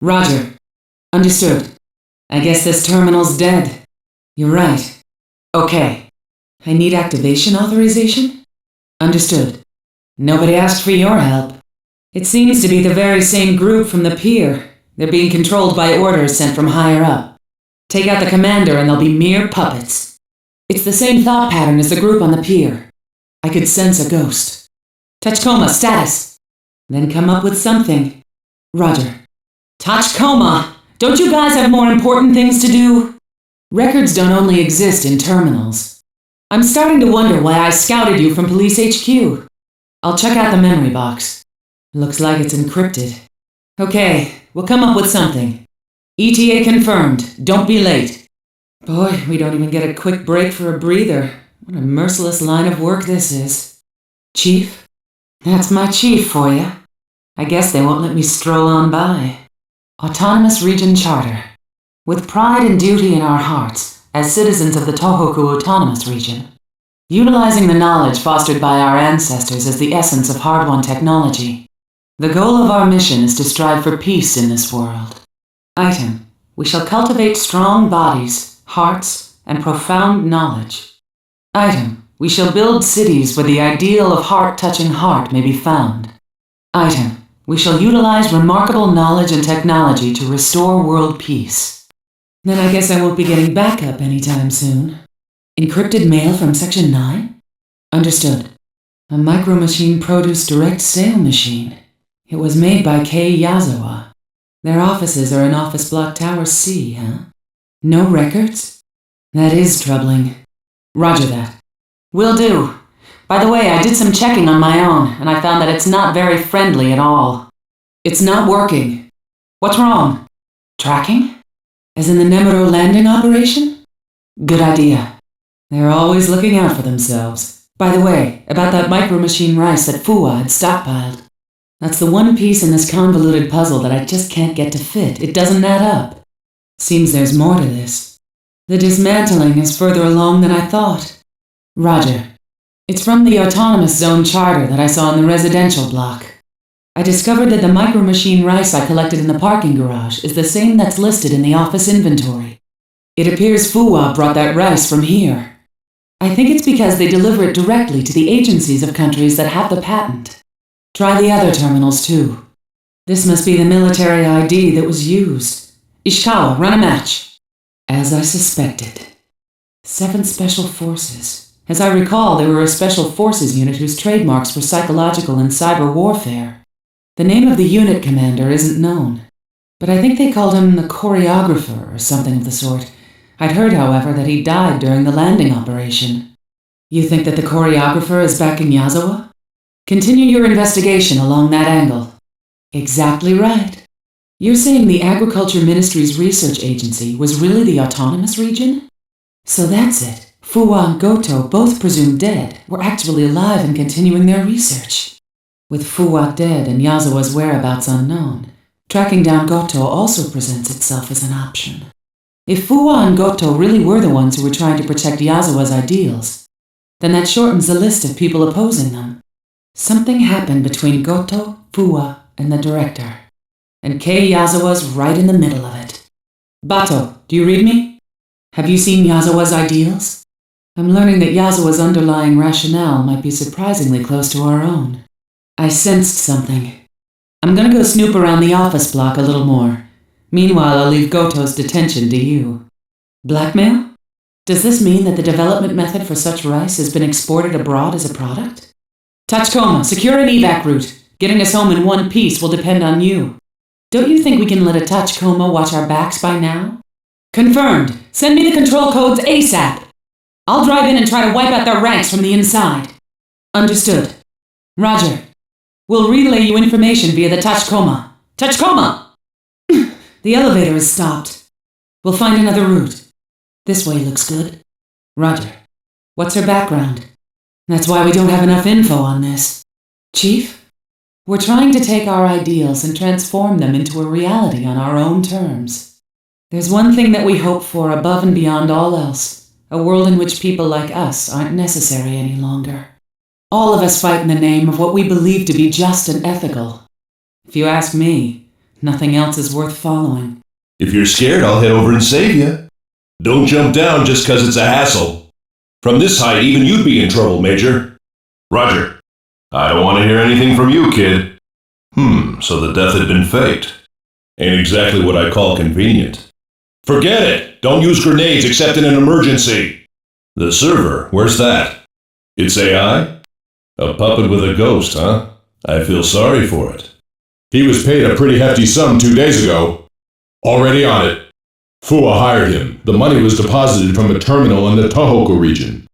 Roger. Understood. I guess this terminal's dead. You're right. Okay. I need activation authorization? Understood. Nobody asked for your help. It seems to be the very same group from the pier. They're being controlled by orders sent from higher up. Take out the commander and they'll be mere puppets. It's the same thought pattern as the group on the pier. I could sense a ghost. Tachikomas, status. Then come up with something. Roger. Tachikoma! Don't you guys have more important things to do? Records don't only exist in terminals. I'm starting to wonder why I scouted you from Police HQ. I'll check out the memory box. Looks like it's encrypted. Okay, we'll come up with something. ETA confirmed. Don't be late. Boy, we don't even get a quick break for a breather. What a merciless line of work this is. Chief? That's my chief for you. I guess they won't let me stroll on by. Autonomous Region Charter. With pride and duty in our hearts, as citizens of the Tohoku Autonomous Region, utilizing the knowledge fostered by our ancestors as the essence of hard-won technology, the goal of our mission is to strive for peace in this world. Item. We shall cultivate strong bodies, hearts, and profound knowledge. Item. We shall build cities where the ideal of heart-touching heart may be found. Item. We shall utilize remarkable knowledge and technology to restore world peace. Then I guess I won't be getting backup anytime soon. Encrypted mail from Section 9? Understood. A micro-machine produce direct sale machine. It was made by Kei Yazawa. Their offices are in Office Block Tower C, huh? No records? That is troubling. Roger that. Will do. By the way, I did some checking on my own, and I found that it's not very friendly at all. It's not working. What's wrong? Tracking? As in the Nemuro landing operation? Good idea. They're always looking out for themselves. By the way, about that micro-machine rice that Fuwa had stockpiled. That's the one piece in this convoluted puzzle that I just can't get to fit. It doesn't add up. Seems there's more to this. The dismantling is further along than I thought. Roger. It's from the Autonomous Zone Charter that I saw in the residential block. I discovered that the micro-machine rice I collected in the parking garage is the same that's listed in the office inventory. It appears Fuwa brought that rice from here. I think it's because they deliver it directly to the agencies of countries that have the patent. Try the other terminals too. This must be the military ID that was used. Ishikawa, run a match. As I suspected. 7 Special Forces. As I recall, they were a Special Forces unit whose trademarks were psychological and cyber warfare. The name of the unit commander isn't known, but I think they called him the choreographer or something of the sort. I'd heard, however, that he died during the landing operation. You think that the choreographer is backing Yazawa? Continue your investigation along that angle. Exactly right. You're saying the Agriculture Ministry's research agency was really the Autonomous Region? So that's it. Fuwa and Goto, both presumed dead, were actually alive and continuing their research. With Fuwa dead and Yazawa's whereabouts unknown, tracking down Goto also presents itself as an option. If Fuwa and Goto really were the ones who were trying to protect Yazawa's ideals, then that shortens the list of people opposing them. Something happened between Goto, Fuwa, and the director, and Kei Yazawa's right in the middle of it. Batou, do you read me? Have you seen Yazawa's ideals? I'm learning that Yazawa's underlying rationale might be surprisingly close to our own. I sensed something. I'm gonna go snoop around the office block a little more. Meanwhile, I'll leave Goto's detention to you. Blackmail? Does this mean that the development method for such rice has been exported abroad as a product? Tachikoma, secure an evac route. Getting us home in one piece will depend on you. Don't you think we can let a Tachikoma watch our backs by now? Confirmed. Send me the control codes ASAP. I'll drive in and try to wipe out their ranks from the inside. Understood. Roger. We'll relay you information via the Tachikoma. Tachikoma! The elevator is stopped. We'll find another route. This way looks good. Roger. What's her background? That's why we don't have enough info on this. Chief? We're trying to take our ideals and transform them into a reality on our own terms. There's one thing that we hope for above and beyond all else. A world in which people like us aren't necessary any longer. All of us fight in the name of what we believe to be just and ethical. If you ask me, Nothing else is worth following. If you're scared, I'll head over and save you. Don't jump down just 'cause it's a hassle. From this height, even you'd be in trouble, Major. Roger. I don't want to hear anything from you, kid. So the death had been faked. Ain't exactly what I call convenient. Forget it! Don't use grenades except in an emergency. The server, where's that? It's AI? A puppet with a ghost, huh? I feel sorry for it. He was paid a pretty hefty sum 2 days ago. Already on it. Fua hired him. The money was deposited from a terminal in the Tohoku region.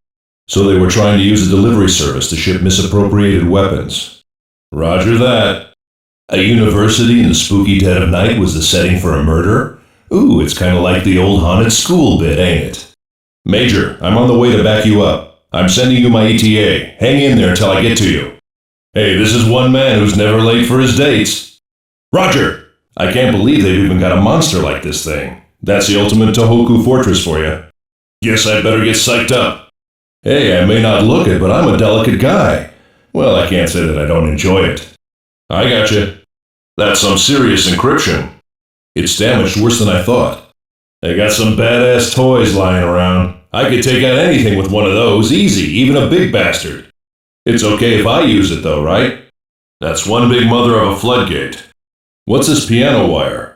So they were trying to use a delivery service to ship misappropriated weapons. Roger that. A university in the spooky dead of night was the setting for a murder? Ooh, it's kind of like the old haunted school bit, ain't it? Major, I'm on the way to back you up. I'm sending you my ETA. Hang in there till I get to you. Hey, this is one man who's never late for his dates. Roger! I can't believe they've even got a monster like this thing. That's the ultimate Tohoku fortress for you. Guess I'd better get psyched up. Hey, I may not look it, but I'm a delicate guy. Well, I can't say that I don't enjoy it. I gotcha. That's some serious encryption. It's damaged worse than I thought. They got some badass toys lying around. I could take out anything with one of those, easy, even a big bastard. It's okay if I use it though, right? That's one big mother of a floodgate. What's this piano wire?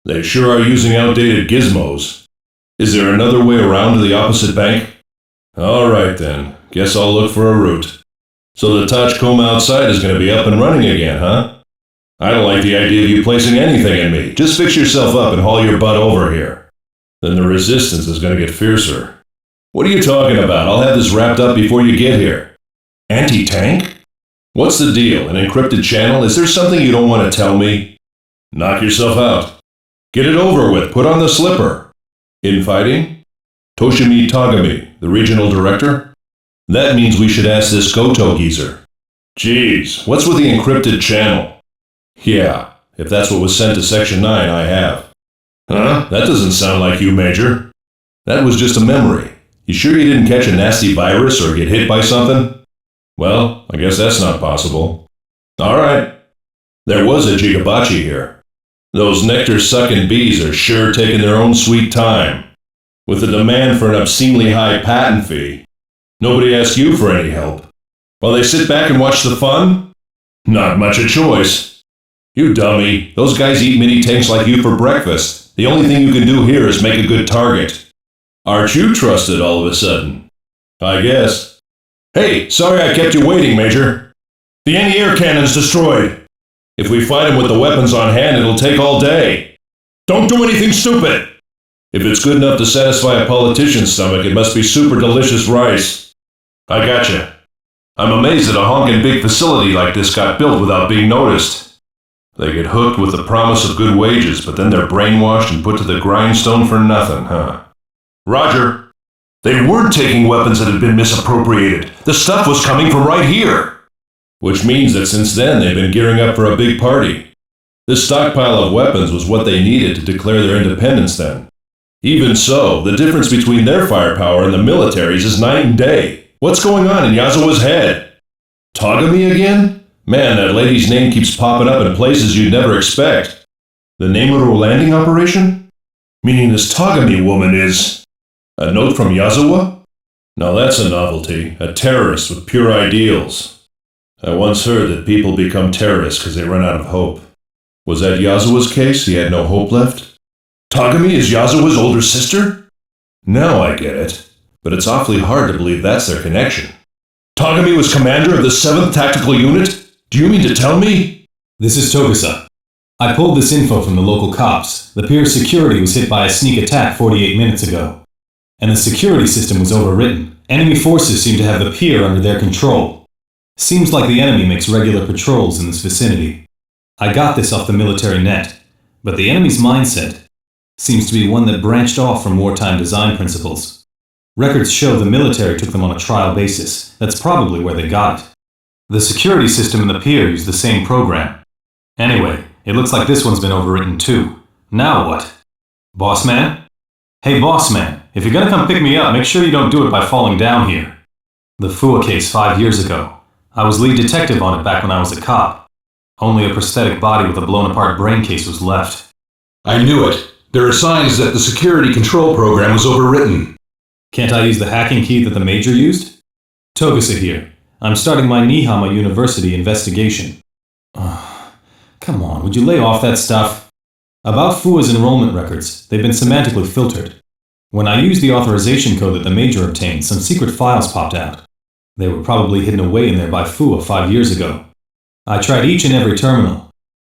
They sure are using outdated gizmos. Is there another way around to the opposite bank? All right then, guess I'll look for a route. So the Tachikoma outside is going to be up and running again, huh? I don't like the idea of you placing anything in me. Just fix yourself up and haul your butt over here. Then the resistance is going to get fiercer. What are you talking about? I'll have this wrapped up before you get here. Anti-tank? What's the deal? An encrypted channel? Is there something you don't want to tell me? Knock yourself out. Get it over with. Put on the slipper. Infighting? Toshimi Tagami, the regional director? That means we should ask this Goto geezer. Geez, what's with the encrypted channel? Yeah, if that's what was sent to Section 9, I have. Huh? That doesn't sound like you, Major. That was just a memory. You sure you didn't catch a nasty virus or get hit by something? Well, I guess that's not possible. All right. There was a Jigabachi here. Those nectar-sucking bees are sure taking their own sweet time. With the demand for an obscenely high patent fee, nobody asked you for any help. While they sit back and watch the fun? Not much a choice. You dummy. Those guys eat mini tanks like you for breakfast. The only thing you can do here is make a good target. Aren't you trusted all of a sudden? I guess. Hey, sorry I kept you waiting, Major. The anti-air cannon's destroyed. If we fight him with the weapons on hand, it'll take all day. Don't do anything stupid. If it's good enough to satisfy a politician's stomach, it must be super delicious rice. I gotcha. I'm amazed that a honkin' big facility like this got built without being noticed. They get hooked with the promise of good wages, but then they're brainwashed and put to the grindstone for nothing, huh? Roger. They weren't taking weapons that had been misappropriated. The stuff was coming from right here. Which means that since then they've been gearing up for a big party. This stockpile of weapons was what they needed to declare their independence then. Even so, the difference between their firepower and the military's is night and day. What's going on in Yazawa's head? Tagami again? Man, that lady's name keeps popping up in places you'd never expect. The Nemuro landing operation? Meaning this Tagami woman is... a note from Yazawa? Now that's a novelty. A terrorist with pure ideals. I once heard that people become terrorists because they run out of hope. Was that Yazawa's case? He had no hope left? Tagami is Yazawa's older sister? Now I get it. But it's awfully hard to believe that's their connection. Tagami was commander of the 7th Tactical Unit? Do you mean to tell me? This is Togusa. I pulled this info from the local cops. The pier's security was hit by a sneak attack 48 minutes ago. And the security system was overwritten. Enemy forces seem to have the pier under their control. Seems like the enemy makes regular patrols in this vicinity. I got this off the military net, but the enemy's mindset seems to be one that branched off from wartime design principles. Records show the military took them on a trial basis. That's probably where they got it. The security system and the pier use the same program. Anyway, it looks like this one's been overwritten too. Now what? Boss man? Hey boss man, if you're gonna come pick me up, make sure you don't do it by falling down here. The Fua case 5 years ago. I was lead detective on it back when I was a cop. Only a prosthetic body with a blown-apart brain case was left. I knew it. There are signs that the security control program was overwritten. Can't I use the hacking key that the Major used? Togusa here. I'm starting my Nihama University investigation. Come on, would you lay off that stuff? About Fua's enrollment records, they've been semantically filtered. When I used the authorization code that the Major obtained, some secret files popped out. They were probably hidden away in there by Fua 5 years ago. I tried each and every terminal,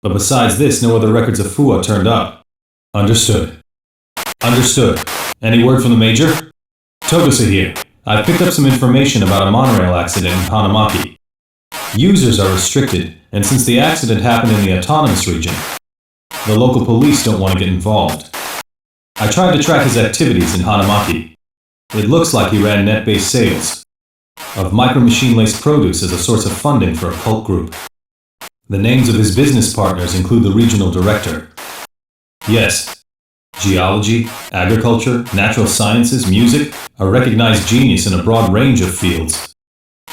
but besides this, no other records of Fua turned up. Understood. Understood. Any word from the Major? Togusa here. I've picked up some information about a monorail accident in Aramaki. Users are restricted, and since the accident happened in the autonomous region, the local police don't want to get involved. I tried to track his activities in Hanamaki. It looks like he ran net-based sales of micro-machine-laced produce as a source of funding for a cult group. The names of his business partners include the regional director. Yes, geology, agriculture, natural sciences, music, a recognized genius in a broad range of fields.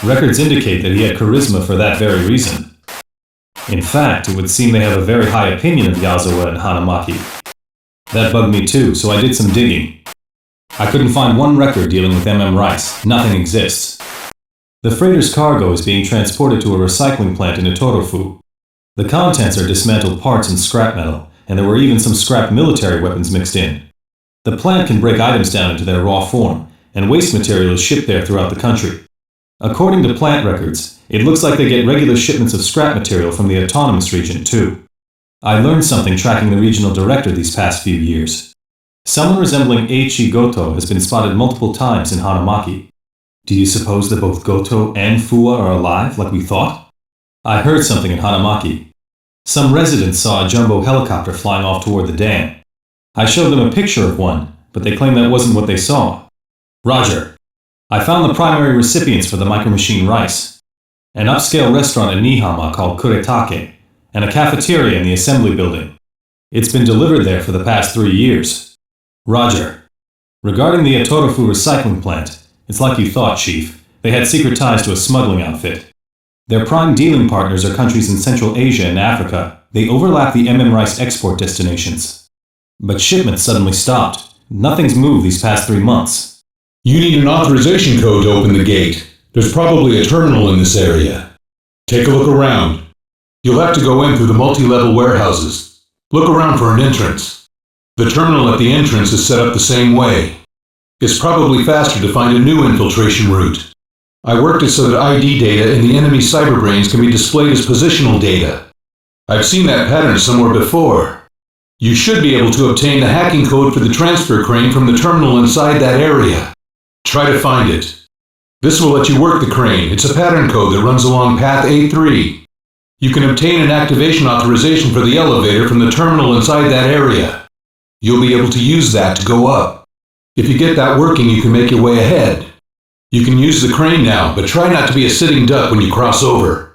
Records indicate that he had charisma for that very reason. In fact, it would seem they have a very high opinion of Yazawa and Hanamaki. That bugged me too, so I did some digging. I couldn't find one record dealing with Rice. Nothing exists. The freighter's cargo is being transported to a recycling plant in Itorofu. The contents are dismantled parts and scrap metal, and there were even some scrap military weapons mixed in. The plant can break items down into their raw form, and waste material is shipped there throughout the country. According to plant records, it looks like they get regular shipments of scrap material from the autonomous region too. I learned something tracking the regional director these past few years. Someone resembling Eiichi Goto has been spotted multiple times in Hanamaki. Do you suppose that both Goto and Fua are alive like we thought? I heard something in Hanamaki. Some residents saw a jumbo helicopter flying off toward the dam. I showed them a picture of one, but they claimed that wasn't what they saw. Roger. I found the primary recipients for the micro-machine rice. An upscale restaurant in Nihama called Kuretake, and a cafeteria in the assembly building. It's been delivered there for the past 3 years. Roger. Regarding the Itorofu recycling plant, it's like you thought, Chief. They had secret ties to a smuggling outfit. Their prime dealing partners are countries in Central Asia and Africa. They overlap the rice export destinations. But shipments suddenly stopped. Nothing's moved these past 3 months. You need an authorization code to open the gate. There's probably a terminal in this area. Take a look around. You'll have to go in through the multi-level warehouses. Look around for an entrance. The terminal at the entrance is set up the same way. It's probably faster to find a new infiltration route. I worked it so that ID data in the enemy cyberbrains can be displayed as positional data. I've seen that pattern somewhere before. You should be able to obtain the hacking code for the transfer crane from the terminal inside that area. Try to find it. This will let you work the crane. It's a pattern code that runs along path A3. You can obtain an activation authorization for the elevator from the terminal inside that area. You'll be able to use that to go up. If you get that working, you can make your way ahead. You can use the crane now, but try not to be a sitting duck when you cross over.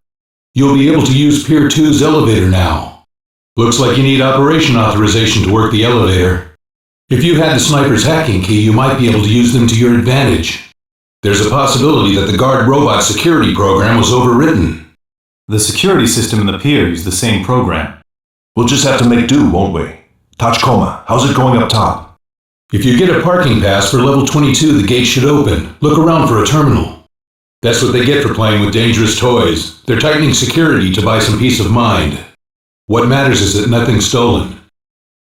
You'll be able to use Pier 2's elevator now. Looks like you need operation authorization to work the elevator. If you had the sniper's hacking key, you might be able to use them to your advantage. There's a possibility that the guard robot security program was overwritten. The security system in the pier used the same program. We'll just have to make do, won't we? Tachikoma, how's it going up top? If you get a parking pass for level 22, the gate should open. Look around for a terminal. That's what they get for playing with dangerous toys. They're tightening security to buy some peace of mind. What matters is that nothing's stolen.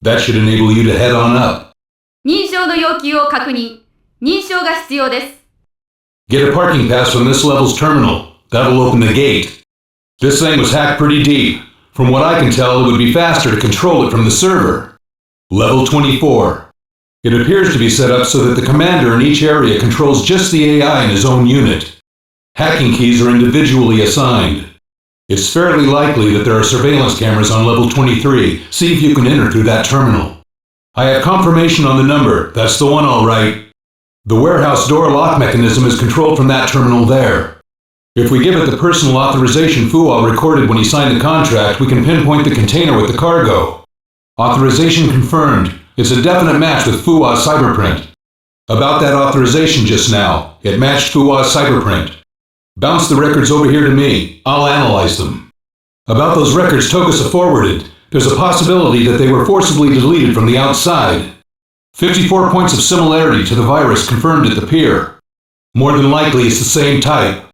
That should enable you to head on up. 認証の要求を確認。認証が必要です。Get a parking pass from this level's terminal. That'll open the gate. This thing was hacked pretty deep. From what I can tell, it would be faster to control it from the server. Level 24. It appears to be set up so that the commander in each area controls just the AI in his own unit. Hacking keys are individually assigned. It's fairly likely that there are surveillance cameras on level 23. See if you can enter through that terminal. I have confirmation on the number. That's the one, all right. The warehouse door lock mechanism is controlled from that terminal there. If we give it the personal authorization Fuwa recorded when he signed the contract, we can pinpoint the container with the cargo. Authorization confirmed. It's a definite match with Fuwa's cyberprint. About that authorization just now, it matched Fuwa's cyberprint. Bounce the records over here to me. I'll analyze them. About those records Togusa forwarded, there's a possibility that they were forcibly deleted from the outside. 54 points of similarity to the virus confirmed at the pier. More than likely it's the same type.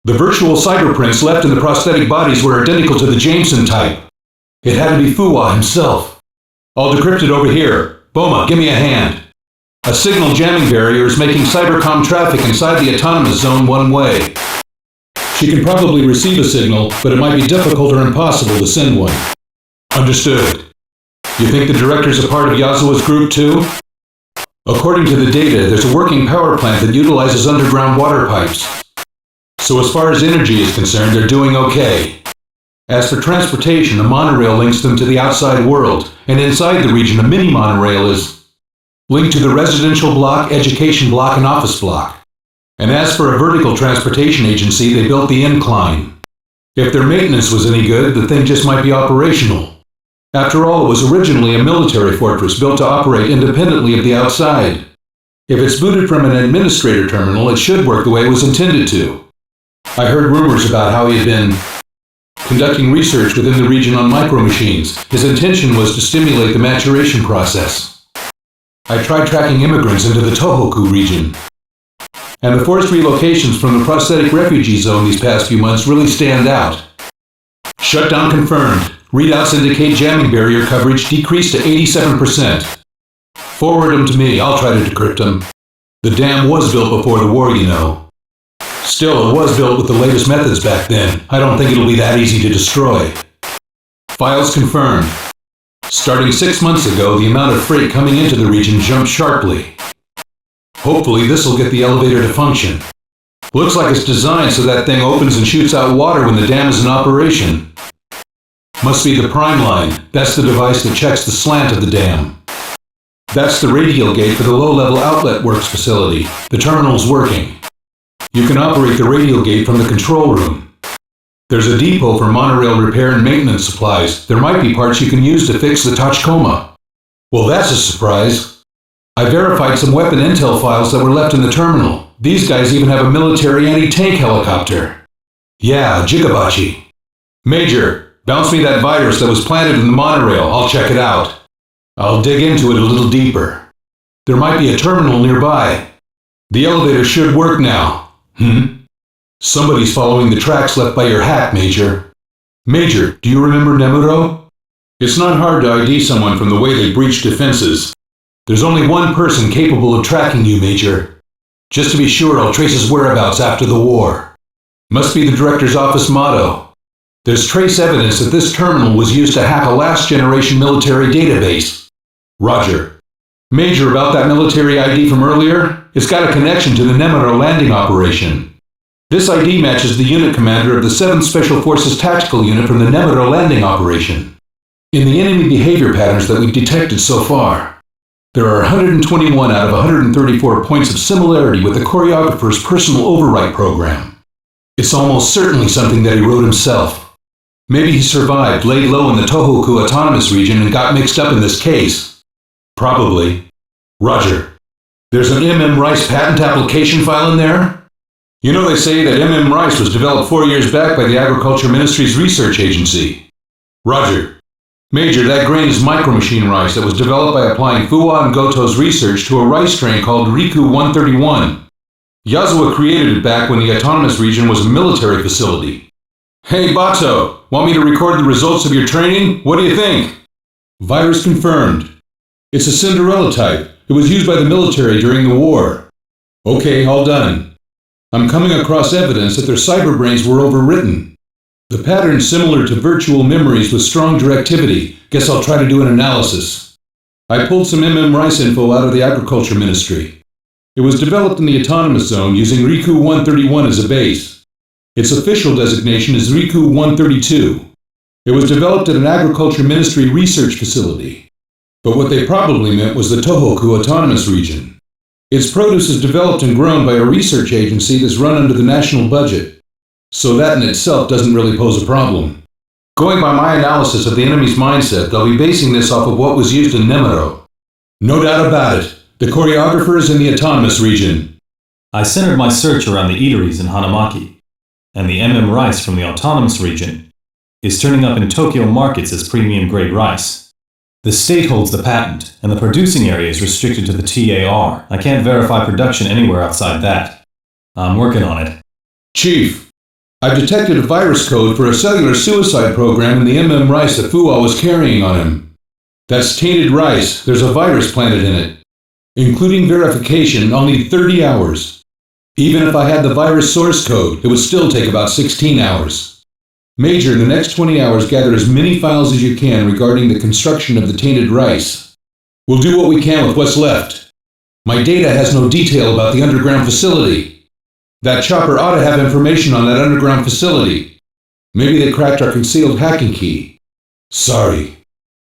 The virtual cyberprints left in the prosthetic bodies were identical to the Jameson type. It had to be Fuwa himself. I'll decrypt it over here. Boma, give me a hand. A signal jamming barrier is making cybercom traffic inside the autonomous zone one way. She can probably receive a signal, but it might be difficult or impossible to send one. Understood. You think the director's a part of Yasuo's group too? According to the data, there's a working power plant that utilizes underground water pipes. So as far as energy is concerned, they're doing okay. As for transportation, a monorail links them to the outside world, and inside the region a mini monorail is linked to the residential block, education block, and office block. And as for a vertical transportation agency, they built the incline. If their maintenance was any good, the thing just might be operational. After all, it was originally a military fortress built to operate independently of the outside. If it's booted from an administrator terminal, it should work the way it was intended to. I heard rumors about how he had been conducting research within the region on micro-machines. His intention was to stimulate the maturation process. I tried tracking immigrants into the Tohoku region. And the forced relocations from the prosthetic refugee zone these past few months really stand out. Shutdown confirmed. Readouts indicate jamming barrier coverage decreased to 87%. Forward them to me, I'll try to decrypt them. The dam was built before the war, you know. Still, it was built with the latest methods back then. I don't think it'll be that easy to destroy. Files confirmed. Starting 6 months ago, the amount of freight coming into the region jumped sharply. Hopefully this'll get the elevator to function. Looks like it's designed so that thing opens and shoots out water when the dam is in operation. Must be the prime line. That's the device that checks the slant of the dam. That's the radial gate for the low-level outlet works facility. The terminal's working. You can operate the radial gate from the control room. There's a depot for monorail repair and maintenance supplies. There might be parts you can use to fix the Tachikoma. Well, that's a surprise. I verified some weapon intel files that were left in the terminal. These guys even have a military anti-tank helicopter. Yeah, Jigabachi. Major, bounce me that virus that was planted in the monorail. I'll check it out. I'll dig into it a little deeper. There might be a terminal nearby. The elevator should work now. Somebody's following the tracks left by your hack, Major. Major, do you remember Nemuro? It's not hard to ID someone from the way they breach defenses. There's only one person capable of tracking you, Major. Just to be sure, I'll trace his whereabouts after the war. Must be the director's office motto. There's trace evidence that this terminal was used to hack a last-generation military database. Roger. Major, about that military ID from earlier, it's got a connection to the Nemuro landing operation. This ID matches the unit commander of the 7th Special Forces Tactical Unit from the Nemuro landing operation. In the enemy behavior patterns that we've detected so far, there are 121 out of 134 points of similarity with the choreographer's personal overwrite program. It's almost certainly something that he wrote himself. Maybe he survived, laid low in the Tohoku Autonomous Region, and got mixed up in this case. Probably. Roger. There's an MM Rice patent application file in there? You know they say that MM Rice was developed 4 years back by the Agriculture Ministry's research agency. Roger. Major, that grain is micro-machine rice that was developed by applying Fuwa and Goto's research to a rice strain called Riku 131. Yasuo created it back when the Autonomous Region was a military facility. Hey Batou, want me to record the results of your training? What do you think? Virus confirmed. It's a Cinderella type. It was used by the military during the war. Okay, all done. I'm coming across evidence that their cyberbrains were overwritten. The pattern's similar to virtual memories with strong directivity. Guess I'll try to do an analysis. I pulled some MM Rice info out of the Agriculture Ministry. It was developed in the Autonomous Zone using Riku 131 as a base. Its official designation is Riku 132. It was developed at an Agriculture Ministry research facility. But what they probably meant was the Tohoku Autonomous Region. Its produce is developed and grown by a research agency that's run under the national budget. So that in itself doesn't really pose a problem. Going by my analysis of the enemy's mindset, they'll be basing this off of what was used in Nemuro. No doubt about it. The choreographer is in the Autonomous Region. I centered my search around the eateries in Aramaki, and the MM Rice from the Autonomous Region is turning up in Tokyo markets as premium-grade rice. The state holds the patent, and the producing area is restricted to the TAR. I can't verify production anywhere outside that. I'm working on it. Chief, I've detected a virus code for a cellular suicide program in the rice that Fuwa was carrying on him. That's tainted rice. There's a virus planted in it. Including verification, I'll need 30 hours. Even if I had the virus source code, it would still take about 16 hours. Major, in the next 20 hours, gather as many files as you can regarding the construction of the tainted rice. We'll do what we can with what's left. My data has no detail about the underground facility. That chopper ought to have information on that underground facility. Maybe they cracked our concealed hacking key. Sorry.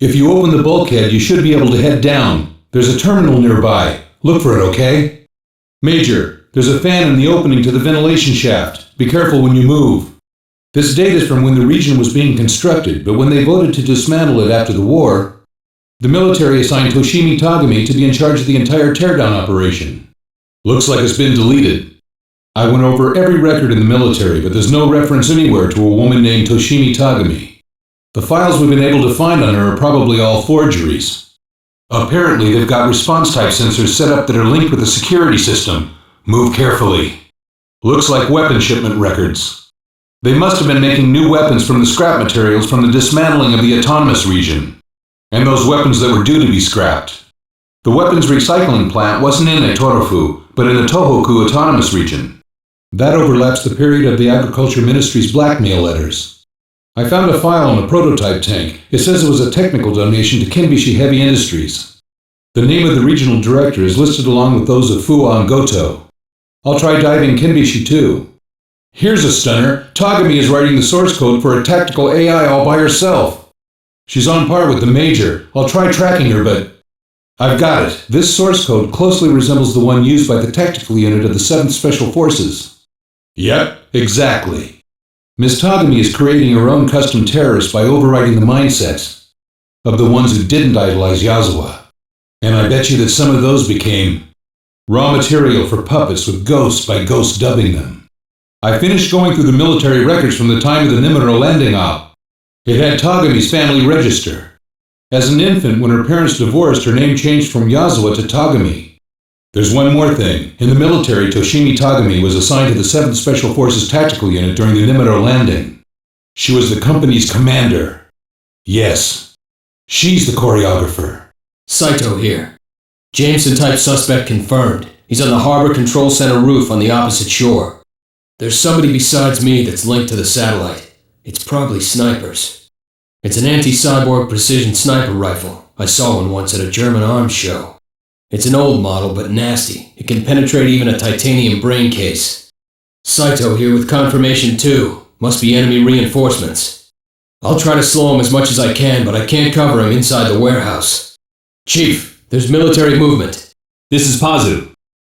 If you open the bulkhead, you should be able to head down. There's a terminal nearby. Look for it, okay? Major, there's a fan in the opening to the ventilation shaft. Be careful when you move. This data's from when the region was being constructed, but when they voted to dismantle it after the war, the military assigned Toshimi Tagami to be in charge of the entire teardown operation. Looks like it's been deleted. I went over every record in the military, but there's no reference anywhere to a woman named Toshimi Tagami. The files we've been able to find on her are probably all forgeries. Apparently, they've got response-type sensors set up that are linked with the security system. Move carefully. Looks like weapon shipment records. They must have been making new weapons from the scrap materials from the dismantling of the autonomous region, and those weapons that were due to be scrapped. The weapons recycling plant wasn't in Etorofu, but in the Tohoku autonomous region. That overlaps the period of the Agriculture Ministry's blackmail letters. I found a file on a prototype tank. It says it was a technical donation to Kinbishi Heavy Industries. The name of the regional director is listed along with those of Fuwa and Goto. I'll try diving Kinbishi too. Here's a stunner. Tagami is writing the source code for a tactical AI all by herself. She's on par with the Major. I'll try tracking her, but I've got it. This source code closely resembles the one used by the tactical unit of the 7th Special Forces. Yep, exactly. Ms. Tagami is creating her own custom terrorists by overriding the mindsets of the ones who didn't idolize Yazawa. And I bet you that some of those became raw material for puppets with ghosts by ghost dubbing them. I finished going through the military records from the time of the Nimuro landing op. It had Tagami's family register. As an infant, when her parents divorced, her name changed from Yazawa to Tagami. There's one more thing. In the military, Toshimi Tagami was assigned to the 7th Special Forces Tactical Unit during the Nimuro landing. She was the company's commander. Yes, she's the choreographer. Saito here. Jameson-type suspect confirmed. He's on the Harbor Control Center roof on the opposite shore. There's somebody besides me that's linked to the satellite. It's probably snipers. It's an anti-cyborg precision sniper rifle. I saw one once at a German arms show. It's an old model, but nasty. It can penetrate even a titanium brain case. Saito here with confirmation too. Must be enemy reinforcements. I'll try to slow him as much as I can, but I can't cover him inside the warehouse. Chief, there's military movement. This is Batou.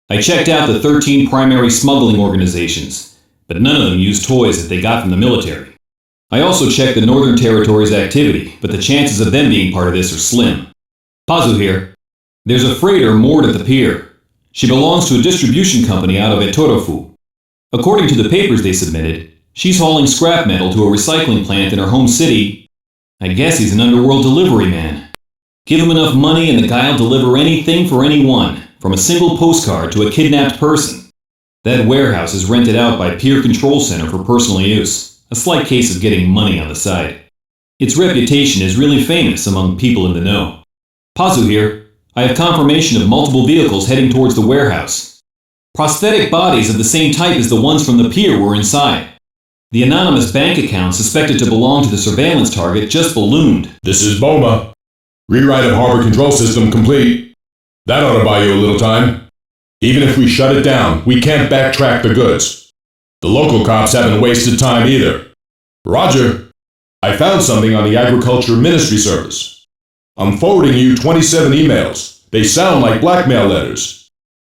I checked out the 13 primary smuggling organizations, but none of them use toys that they got from the military. I also checked the Northern Territory's activity, but the chances of them being part of this are slim. Batou here. There's a freighter moored at the pier. She belongs to a distribution company out of Etorofu. According to the papers they submitted, she's hauling scrap metal to a recycling plant in her home city. I guess he's an underworld delivery man. Give him enough money and the guy'll deliver anything for anyone, from a single postcard to a kidnapped person. That warehouse is rented out by Pier Control Center for personal use, a slight case of getting money on the side. Its reputation is really famous among people in the know. Batou here. I have confirmation of multiple vehicles heading towards the warehouse. Prosthetic bodies of the same type as the ones from the pier were inside. The anonymous bank account suspected to belong to the surveillance target just ballooned. This is Boma. Rewrite of Harbor Control System complete. That ought to buy you a little time. Even if we shut it down, we can't backtrack the goods. The local cops haven't wasted time either. Roger. I found something on the Agriculture Ministry service. I'm forwarding you 27 emails. They sound like blackmail letters.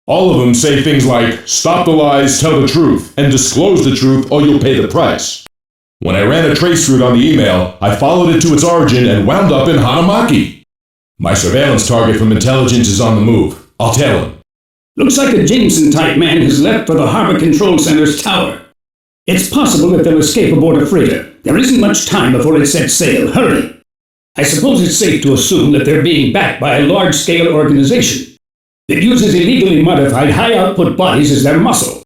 All of them say things like, stop the lies, tell the truth, and disclose the truth or you'll pay the price. When I ran a trace route on the email, I followed it to its origin and wound up in Aramaki. My surveillance target from intelligence is on the move. I'll tell him. Looks like a Jameson-type man has left for the Harbor Control Center's tower. It's possible that they'll escape aboard a freighter. There isn't much time before it sets sail. Hurry! I suppose it's safe to assume that they're being backed by a large-scale organization that uses illegally modified high-output bodies as their muscle.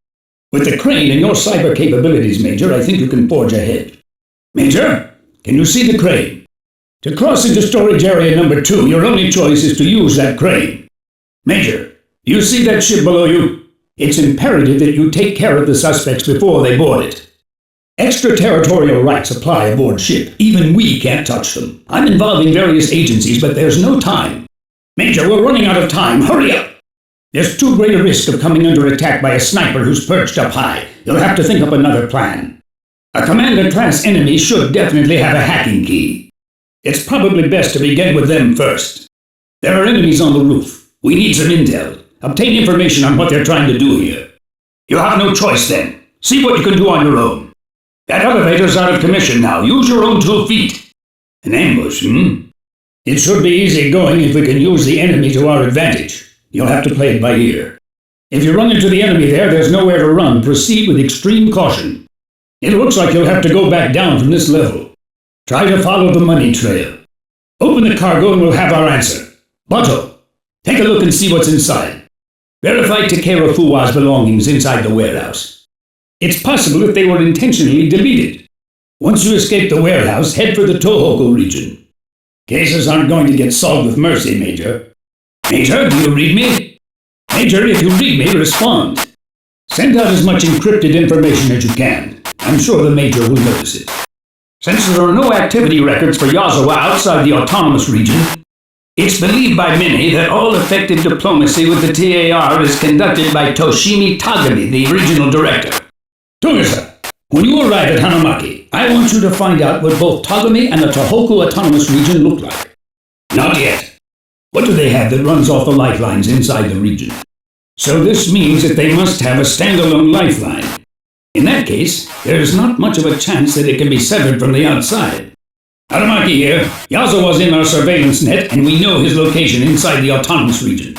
With the crane and your cyber capabilities, Major, I think you can forge ahead. Major, can you see the crane? To cross into storage area number 2, your only choice is to use that crane. Major, do you see that ship below you? It's imperative that you take care of the suspects before they board it. Extraterritorial rights apply aboard ship. Even we can't touch them. I'm involving various agencies, but there's no time. Major, we're running out of time. Hurry up! There's too great a risk of coming under attack by a sniper who's perched up high. You'll have to think up another plan. A commander-class enemy should definitely have a hacking key. It's probably best to begin with them first. There are enemies on the roof. We need some intel. Obtain information on what they're trying to do here. You have no choice then. See what you can do on your own. That elevator's out of commission now. Use your own 2 feet. An ambush, It should be easy going if we can use the enemy to our advantage. You'll have to play it by ear. If you run into the enemy there's nowhere to run. Proceed with extreme caution. It looks like you'll have to go back down from this level. Try to follow the money trail. Open the cargo and we'll have our answer. Batou, take a look and see what's inside. Verify Takeda Fuwa's belongings inside the warehouse. It's possible that they were intentionally deleted. Once you escape the warehouse, head for the Tohoku region. Cases aren't going to get solved with mercy, Major. Major, do you read me? Major, if you read me, respond. Send out as much encrypted information as you can. I'm sure the Major will notice it. Since there are no activity records for Yazawa outside the autonomous region, it's believed by many that all effective diplomacy with the TAR is conducted by Toshimi Tagami, the regional director. Togusa, when you arrive at Aramaki, I want you to find out what both Tagami and the Tohoku autonomous region look like. Not yet. What do they have that runs off the lifelines inside the region? So this means that they must have a standalone lifeline. In that case, there is not much of a chance that it can be severed from the outside. Aramaki here. Yazawa's in our surveillance net, and we know his location inside the autonomous region.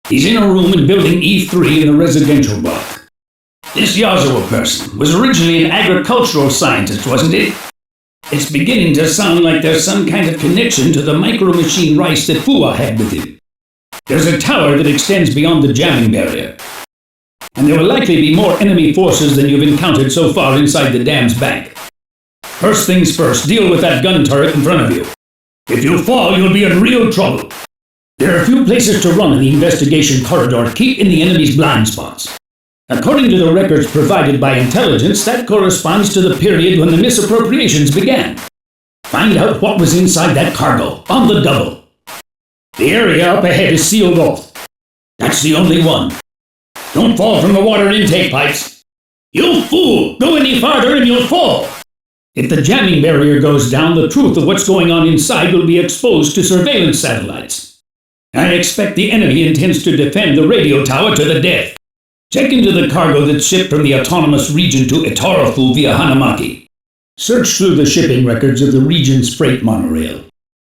He's in a room in building E3 in the residential block. This Yazawa person was originally an agricultural scientist, wasn't he? It's beginning to sound like there's some kind of connection to the micro-machine rice that Fuwa had with him. There's a tower that extends beyond the jamming barrier. And there will likely be more enemy forces than you've encountered so far inside the dam's bank. First things first, deal with that gun turret in front of you. If you fall, you'll be in real trouble. There are a few places to run in the investigation corridor. Keep in the enemy's blind spots. According to the records provided by intelligence, that corresponds to the period when the misappropriations began. Find out what was inside that cargo, on the double. The area up ahead is sealed off. That's the only one. Don't fall from the water intake pipes. You fool! Go any farther and you'll fall! If the jamming barrier goes down, the truth of what's going on inside will be exposed to surveillance satellites. I expect the enemy intends to defend the radio tower to the death. Check into the cargo that's shipped from the autonomous region to Itarafu via Aramaki. Search through the shipping records of the region's freight monorail.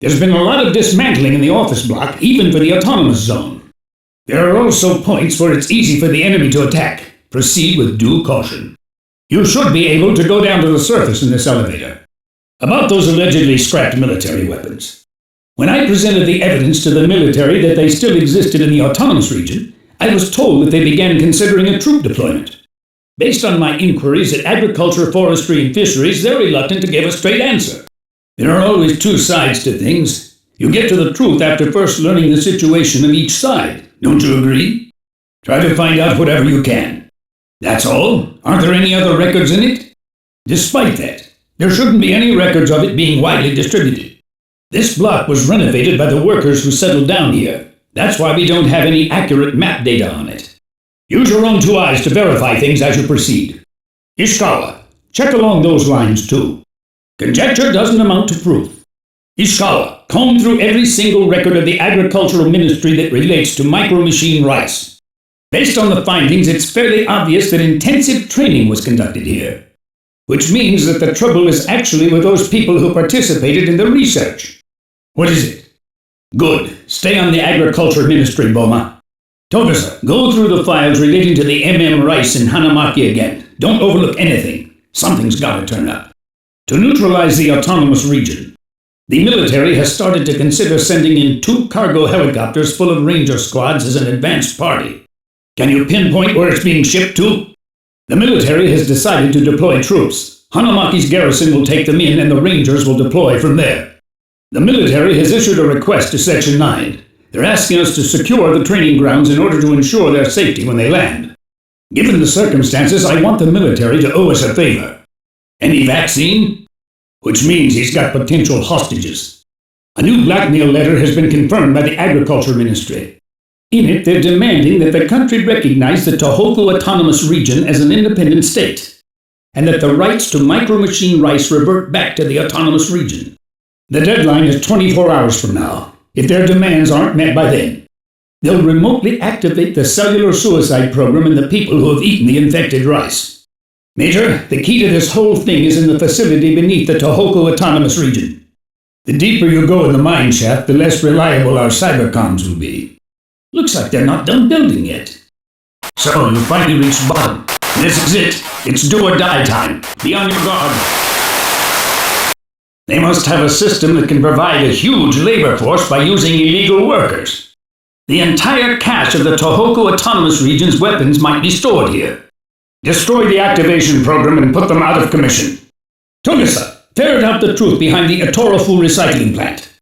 There's been a lot of dismantling in the office block, even for the autonomous zone. There are also points where it's easy for the enemy to attack. Proceed with due caution. You should be able to go down to the surface in this elevator. About those allegedly scrapped military weapons. When I presented the evidence to the military that they still existed in the autonomous region, I was told that they began considering a troop deployment. Based on my inquiries at Agriculture, Forestry, and Fisheries, they're reluctant to give a straight answer. There are always two sides to things. You get to the truth after first learning the situation of each side. Don't you agree? Try to find out whatever you can. That's all? Aren't there any other records in it? Despite that, there shouldn't be any records of it being widely distributed. This block was renovated by the workers who settled down here. That's why we don't have any accurate map data on it. Use your own 2 eyes to verify things as you proceed. Ishikawa, check along those lines too. Conjecture doesn't amount to proof. Ishikawa, comb through every single record of the Agricultural Ministry that relates to micro-machine rice. Based on the findings, it's fairly obvious that intensive training was conducted here. Which means that the trouble is actually with those people who participated in the research. What is it? Good. Stay on the Agriculture Ministry, Boma. Togusa, go through the files relating to the MM Rice in Aramaki again. Don't overlook anything. Something's got to turn up. To neutralize the autonomous region, the military has started to consider sending in 2 cargo helicopters full of ranger squads as an advanced party. Can you pinpoint where it's being shipped to? The military has decided to deploy troops. Hanamaki's garrison will take them in and the rangers will deploy from there. The military has issued a request to Section 9. They're asking us to secure the training grounds in order to ensure their safety when they land. Given the circumstances, I want the military to owe us a favor. Any vaccine? Which means he's got potential hostages. A new blackmail letter has been confirmed by the Agriculture Ministry. In it, they're demanding that the country recognize the Tohoku Autonomous Region as an independent state, and that the rights to micro-machine rice revert back to the autonomous region. The deadline is 24 hours from now. If their demands aren't met by then, they'll remotely activate the cellular suicide program in the people who have eaten the infected rice. Major, the key to this whole thing is in the facility beneath the Tohoku Autonomous Region. The deeper you go in the mine shaft, the less reliable our cybercoms will be. Looks like they're not done building yet. So, you finally reached the bottom. This is it. It's do or die time. Be on your guard. They must have a system that can provide a huge labor force by using illegal workers. The entire cache of the Tohoku Autonomous Region's weapons might be stored here. Destroy the activation program and put them out of commission. Togusa, ferret out the truth behind the Atorofu recycling plant.